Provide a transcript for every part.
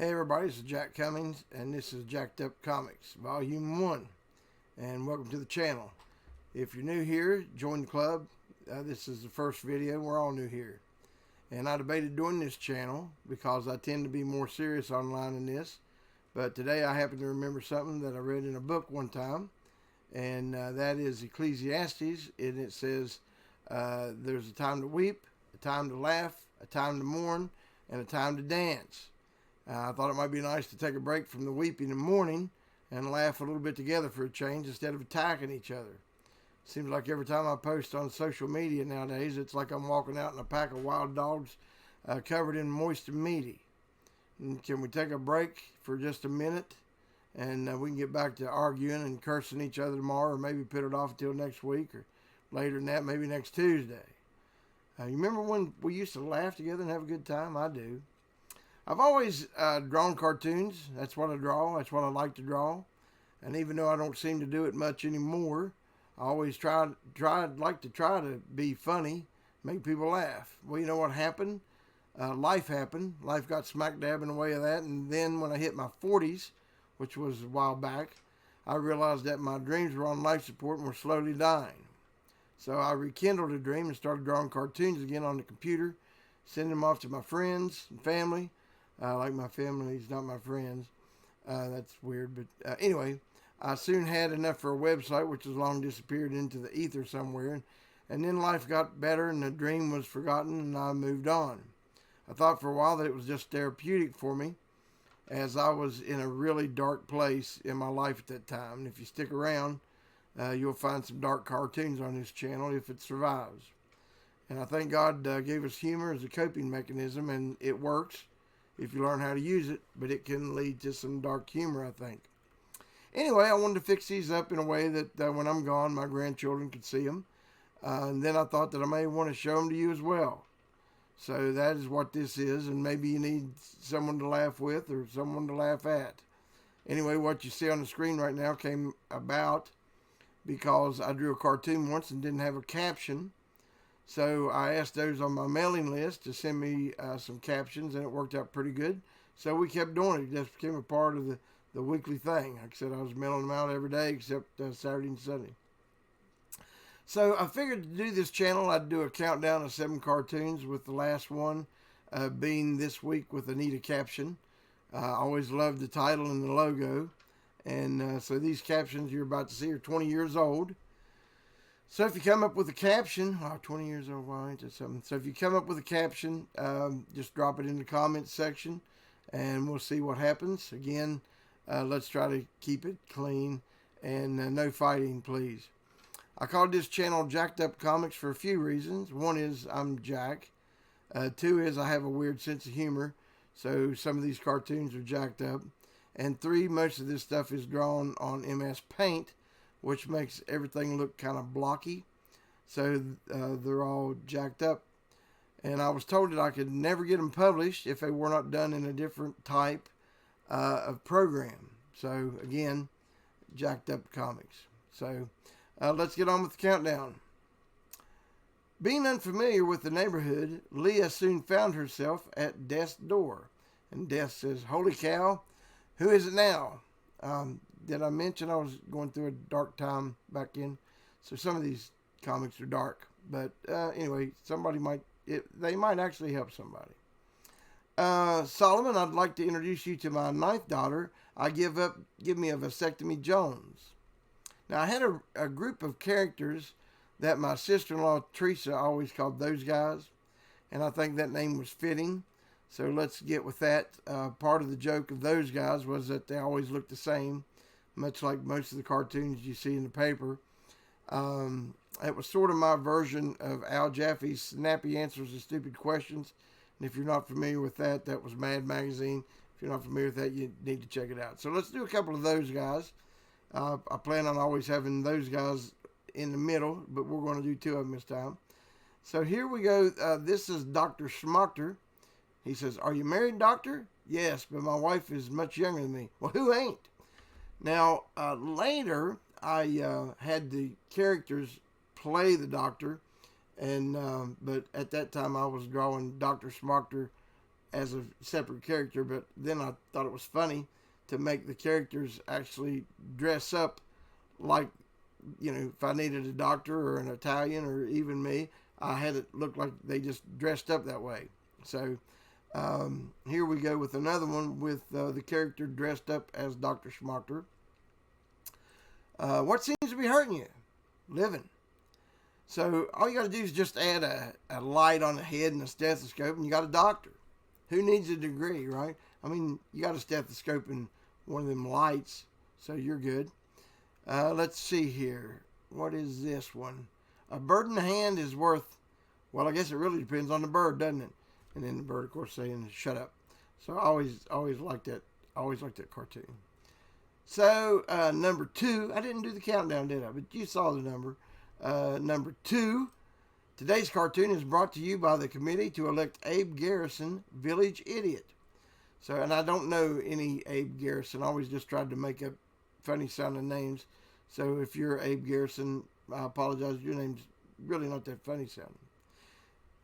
Hey everybody, this is Jack Cummings, and this is Jacked Up Comics, Volume 1, and welcome to the channel. If you're new here, join the club. This is the first video. We're all new here. And I debated doing this channel because I tend to be more serious online than this. But today I happen to remember something that I read in a book one time, and that is Ecclesiastes, and it says there's a time to weep, a time to laugh, a time to mourn, and a time to dance. I thought it might be nice to take a break from the weeping and mourning and laugh a little bit together for a change instead of attacking each other. Seems like every time I post on social media nowadays, it's like I'm walking out in a pack of wild dogs covered in moist and meaty. And can we take a break for just a minute and we can get back to arguing and cursing each other tomorrow, or maybe put it off until next week, or later than that, maybe next Tuesday? You remember when we used to laugh together and have a good time? I do. I've always drawn cartoons. That's what I draw. That's what I like to draw. And even though I don't seem to do it much anymore, I always like to try to be funny, make people laugh. Well, you know what happened? Life happened. Life got smack dab in the way of that. And then when I hit my 40s, which was a while back, I realized that my dreams were on life support and were slowly dying. So I rekindled a dream and started drawing cartoons again on the computer, sending them off to my friends and family. Like my family's not my friends. That's weird. But anyway, I soon had enough for a website, which has long disappeared into the ether somewhere. And then life got better and the dream was forgotten and I moved on. I thought for a while that it was just therapeutic for me, as I was in a really dark place in my life at that time. And if you stick around, you'll find some dark cartoons on this channel if it survives. And I thank God gave us humor as a coping mechanism, and it works if you learn how to use it, but it can lead to some dark humor, I think. Anyway, I wanted to fix these up in a way that when I'm gone, my grandchildren could see them. And then I thought that I may want to show them to you as well. So that is what this is, and maybe you need someone to laugh with or someone to laugh at. Anyway, what you see on the screen right now came about because I drew a cartoon once and didn't have a caption. So I asked those on my mailing list to send me some captions, and it worked out pretty good. So we kept doing it. It just became a part of the weekly thing. Like I said, I was mailing them out every day except Saturday and Sunday. So I figured to do this channel, I'd do a countdown of 7 cartoons, with the last one being this week with a neat caption. I always loved the title and the logo. And so these captions you're about to see are 20 years old. So if you come up with a caption, 20 years old, wow, ain't that something? So if you come up with a caption, just drop it in the comments section, and we'll see what happens. Again, let's try to keep it clean, and no fighting, please. I called this channel Jacked Up Comics for a few reasons. One is I'm Jack. 2 is I have a weird sense of humor, so some of these cartoons are jacked up. And 3, most of this stuff is drawn on MS Paint, which makes everything look kind of blocky. So they're all jacked up. And I was told that I could never get them published if they were not done in a different type of program. So again, Jacked Up Comics. So let's get on with the countdown. Being unfamiliar with the neighborhood, Leah soon found herself at Death's door. And Death says, "Holy cow, who is it now?" Did I mention I was going through a dark time back in? So some of these comics are dark. But anyway, they might actually help somebody. Solomon, I'd like to introduce you to my 9th daughter. Give me a vasectomy Jones. Now, I had a group of characters that my sister-in-law Teresa always called those guys. And I think that name was fitting. So let's get with that. Part of the joke of those guys was that they always looked the same, much like most of the cartoons you see in the paper. It was sort of my version of Al Jaffe's Snappy Answers to Stupid Questions. And if you're not familiar with that, that was Mad Magazine. If you're not familiar with that, you need to check it out. So let's do a couple of those guys. I plan on always having those guys in the middle, but we're going to do 2 of them this time. So here we go. This is Dr. Schmochter. He says, "Are you married, doctor?" "Yes, but my wife is much younger than me." "Well, who ain't?" Now, later, I had the characters play the doctor, and but at that time I was drawing Dr. Schmochter as a separate character, but then I thought it was funny to make the characters actually dress up like, if I needed a doctor or an Italian or even me, I had it look like they just dressed up that way. So here we go with another one with the character dressed up as Dr. Schmachter. What seems to be hurting you? Living. So all you got to do is just add a light on the head and a stethoscope, and you got a doctor. Who needs a degree, right? I mean, you got a stethoscope and one of them lights, so you're good. Let's see here. What is this one? A bird in the hand is worth, well, I guess it really depends on the bird, doesn't it? And then the bird, of course, saying, shut up. So I always liked that. I always liked that cartoon. So number 2, I didn't do the countdown, did I? But you saw the number. Number 2, today's cartoon is brought to you by the committee to elect Abe Garrison, Village Idiot. So, and I don't know any Abe Garrison. I always just tried to make up funny sounding names. So if you're Abe Garrison, I apologize. Your name's really not that funny sounding.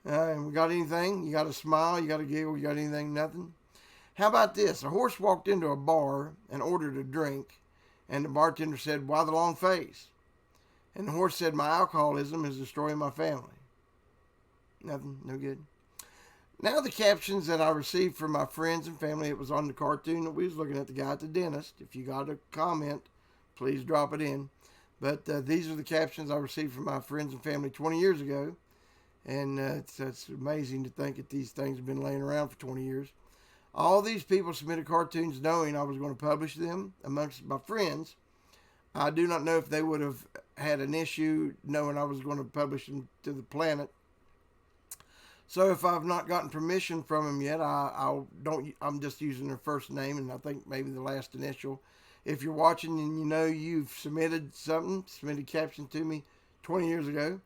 And we got anything? You got a smile? You got a giggle? You got anything? Nothing? How about this? A horse walked into a bar and ordered a drink, and the bartender said, "Why the long face?" And the horse said, "My alcoholism is destroying my family." Nothing? No good? Now the captions that I received from my friends and family. It was on the cartoon that we was looking at, the guy at the dentist. If you got a comment, please drop it in. But these are the captions I received from my friends and family 20 years ago. And it's amazing to think that these things have been laying around for 20 years. All these people submitted cartoons knowing I was going to publish them amongst my friends. I do not know if they would have had an issue knowing I was going to publish them to the planet. So if I've not gotten permission from them yet, I'm just using their first name and I think maybe the last initial. If you're watching and you know you've submitted caption to me 20 years ago,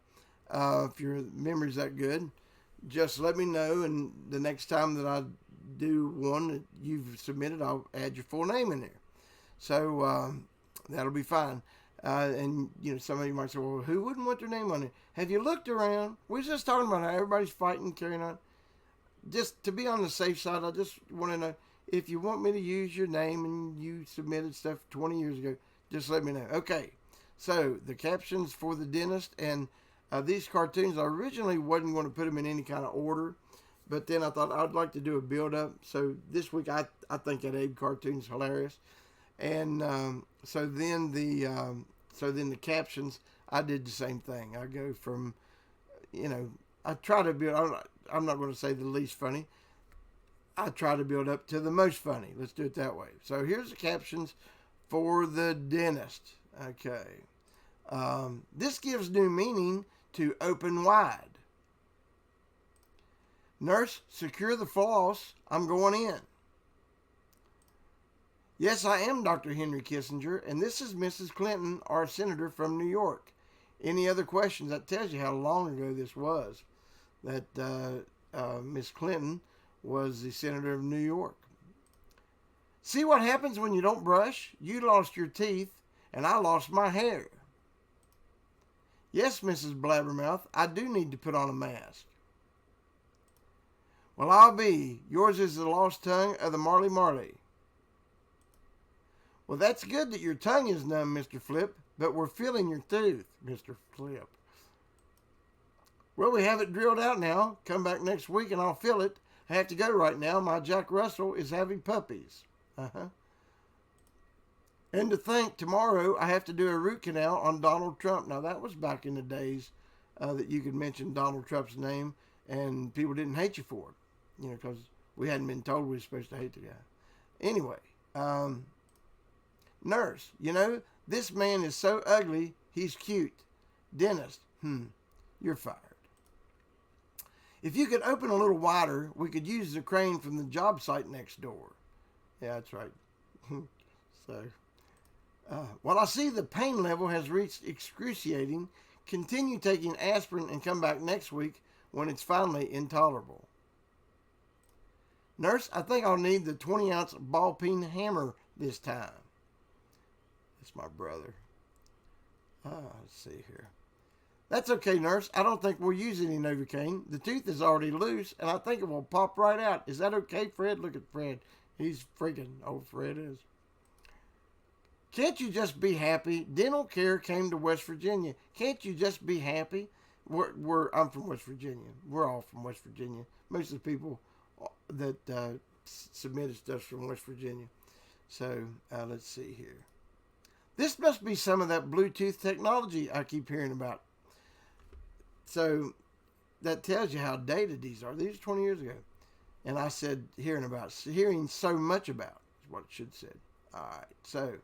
if your memory's that good, just let me know, and the next time that I do one that you've submitted, I'll add your full name in there. So that'll be fine. And some of you might say, well, who wouldn't want their name on it? Have you looked around? We're just talking about how everybody's fighting, carrying on. Just to be on the safe side, I just want to know, if you want me to use your name and you submitted stuff 20 years ago, just let me know. Okay, so the captions for the dentist and these cartoons, I originally wasn't going to put them in any kind of order, but then I thought I'd like to do a build-up. So this week, I think that Abe cartoon's hilarious. And so then the captions, I did the same thing. I go from, I try to build, I'm not going to say the least funny. I try to build up to the most funny. Let's do it that way. So here's the captions for the dentist. Okay. This gives new meaning to open wide. Nurse, secure the floss. I'm going in. Yes, I am Dr. Henry Kissinger, and this is Mrs. Clinton, our senator from New York. Any other questions? That tells you how long ago this was, that Miss Clinton was the senator of New York. See what happens when you don't brush? You lost your teeth, and I lost my hair. Yes, Mrs. Blabbermouth, I do need to put on a mask. Well, I'll be. Yours is the lost tongue of the Marley Marley. Well, that's good that your tongue is numb, Mr. Flip, but we're feeling your tooth, Mr. Flip. Well, we have it drilled out now. Come back next week and I'll fill it. I have to go right now. My Jack Russell is having puppies. And to think, tomorrow I have to do a root canal on Donald Trump. Now, that was back in the days that you could mention Donald Trump's name and people didn't hate you for it, because we hadn't been told we were supposed to hate the guy. Anyway, nurse, this man is so ugly, he's cute. Dentist, you're fired. If you could open a little wider, we could use the crane from the job site next door. Yeah, that's right. Well, I see the pain level has reached excruciating. Continue taking aspirin and come back next week when it's finally intolerable. Nurse, I think I'll need the 20-ounce ball peen hammer this time. It's my brother. Let's see here. That's okay, nurse. I don't think we'll use any Novocaine. The tooth is already loose, and I think it will pop right out. Is that okay, Fred? Look at Fred. He's freaking, old Fred is. Can't you just be happy? Dental care came to West Virginia. Can't you just be happy? I'm from West Virginia. We're all from West Virginia. Most of the people that submitted stuff from West Virginia. So let's see here. This must be some of that Bluetooth technology I keep hearing about. So that tells you how dated these are. These are 20 years ago. And I said hearing so much about is what it should have said. All right. So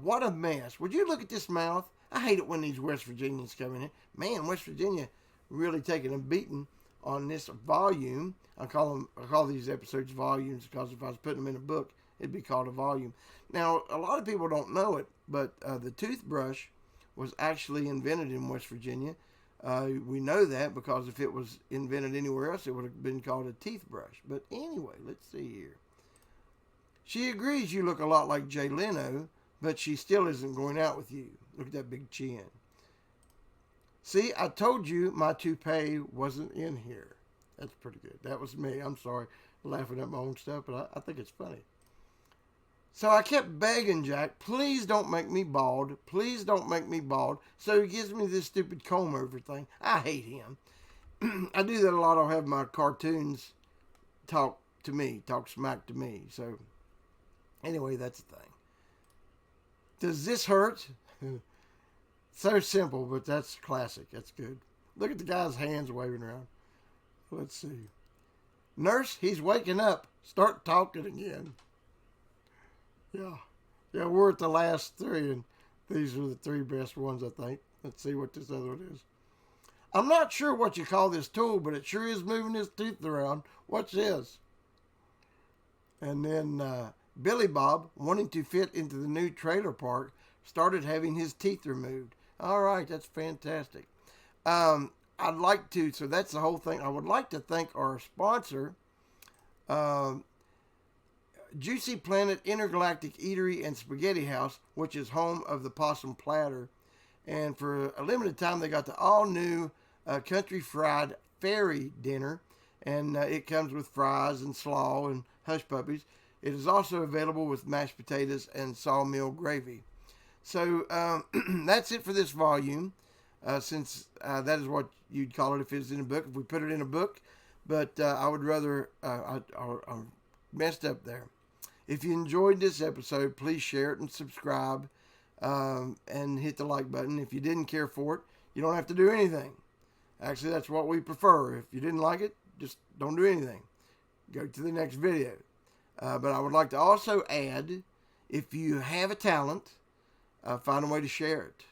what a mess. Would you look at this mouth? I hate it when these West Virginians come in here. Man, West Virginia really taking a beating on this volume. I call these episodes volumes because if I was putting them in a book, it'd be called a volume. Now, a lot of people don't know it, but the toothbrush was actually invented in West Virginia. We know that because if it was invented anywhere else, it would have been called a teeth brush. But anyway, let's see here. She agrees you look a lot like Jay Leno, but she still isn't going out with you. Look at that big chin. See, I told you my toupee wasn't in here. That's pretty good. That was me. I'm sorry, laughing at my own stuff, but I think it's funny. So I kept begging Jack, please don't make me bald. Please don't make me bald. So he gives me this stupid comb over thing. I hate him. I do that a lot. I'll have my cartoons talk smack to me. So anyway, that's the thing. Does this hurt? So simple, but that's classic. That's good. Look at the guy's hands waving around. Let's see. Nurse, he's waking up. Start talking again. Yeah, we're at the last three, and these are the three best ones, I think. Let's see what this other one is. I'm not sure what you call this tool, but it sure is moving his teeth around. What's this? And then Billy Bob, wanting to fit into the new trailer park, started having his teeth removed. All right, that's fantastic. So that's the whole thing. I would like to thank our sponsor, Juicy Planet Intergalactic Eatery and Spaghetti House, which is home of the Possum Platter. And for a limited time, they got the all-new Country Fried Fairy Dinner. And it comes with fries and slaw and hush puppies. It is also available with mashed potatoes and sawmill gravy. So that's it for this volume, since that is what you'd call it if it was in a book, if we put it in a book. But I would rather, I messed up there. If you enjoyed this episode, please share it and subscribe and hit the like button. If you didn't care for it, you don't have to do anything. Actually, that's what we prefer. If you didn't like it, just don't do anything. Go to the next video. But I would like to also add, if you have a talent, find a way to share it.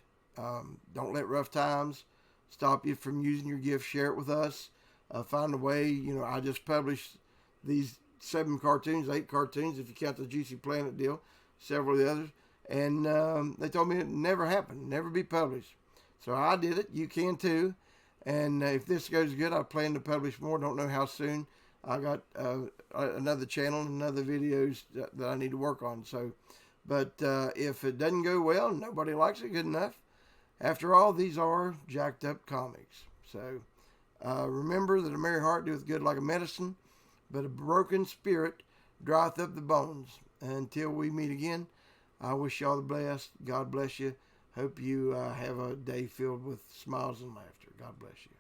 Don't let rough times stop you from using your gift. Share it with us. Find a way. I just published these 8 cartoons, if you count the Juicy Planet deal, several of the others. And they told me it never happened, never be published. So I did it. You can too. And if this goes good, I plan to publish more. Don't know how soon. I got another channel and other videos that I need to work on. So, but if it doesn't go well, nobody likes it good enough. After all, these are jacked up comics. So remember that a merry heart doeth good like a medicine, but a broken spirit dryeth up the bones. Until we meet again, I wish y'all the best. God bless you. Hope you have a day filled with smiles and laughter. God bless you.